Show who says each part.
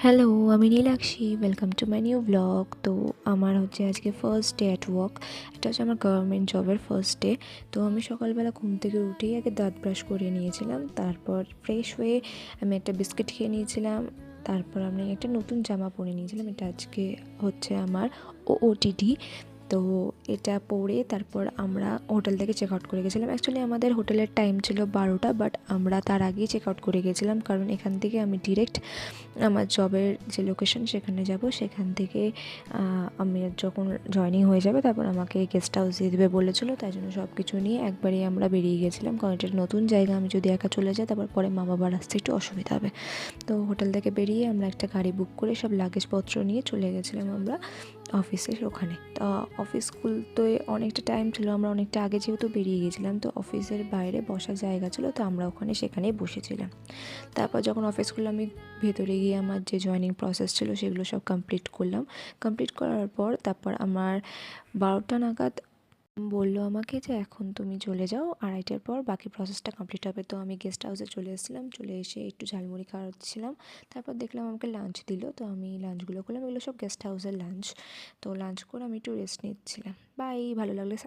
Speaker 1: Hello, আমি Nilakshi. Welcome to my new blog. তো আমার হচ্ছে আজকে ফার্স্ট ডে অ্যাট ওয়ার্ক। এটা হচ্ছে আমার গভর্নমেন্ট জবের ফার্স্ট ডে। তো আমি সকালবেলা ঘুম থেকে উঠেই আগে দাঁত ব্রাশ করে নিয়েছিলাম, তারপর ফ্রেশ হয়ে আমি একটা বিস্কিট খেয়ে নিয়েছিলাম। তারপর আমি একটা নতুন জামা পরে নিয়েছিলাম। এটা আজকে হচ্ছে আমার ওটিডি। তো এটা পরে তারপর আমরা হোটেল থেকে চেক আউট করে গেছিলাম। অ্যাকচুয়ালি আমাদের হোটেলের টাইম ছিল 12টা, বাট আমরা তার আগেই চেক আউট করে গেছিলাম, কারণ এখান থেকে আমি ডিরেক্ট আমার জবের যে লোকেশন সেখানে যাব। সেখান থেকে আমি যখন জয়েনিং হয়ে যাবে তারপর আমাকে গেস্ট হাউস দিয়ে দেবে বলেছিলো, তাই জন্য সব কিছু নিয়ে একবারেই আমরা বেরিয়ে গেছিলাম, কারণ এটা নতুন জায়গা। আমি যদি একা চলে যাই তারপর পরে মা বাবার আসতে একটু অসুবিধা হবে। তো হোটেল থেকে বেরিয়ে আমরা একটা গাড়ি বুক করে সব লাগেজপত্র নিয়ে চলে গেছিলাম আমরা অফিসের ওখানে। তো অফিস খুলতে অনেকটা টাইম ছিল, আমরা অনেকটা আগে যেহেতু বেরিয়ে গেছিলাম, তো অফিসের বাইরে বসার জায়গা ছিল, তো আমরা ওখানে সেখানেই বসেছিলাম। তারপর যখন অফিসগুলো আমি ভেতরে গিয়ে আমার যে জয়েনিং প্রসেস ছিল সেগুলো সব কমপ্লিট করলাম। কমপ্লিট করার পর তারপর আমার 12টা নাগাদ বললো আমাকে যে এখন তুমি চলে যাও, 2:30টার পর বাকি প্রসেসটা কমপ্লিট হবে। তো আমি গেস্ট হাউসে চলে এসেছিলাম, চলে এসে একটু ঝালমুড়ি খাওয়াচ্ছিলাম। তারপর দেখলাম আমাকে লাঞ্চ দিল, তো আমি লাঞ্চগুলো করলাম। এগুলো সব গেস্ট হাউসের লাঞ্চ। তো লাঞ্চ করে আমি একটু রেস্ট নিচ্ছিলাম। বাই, ভালো লাগলে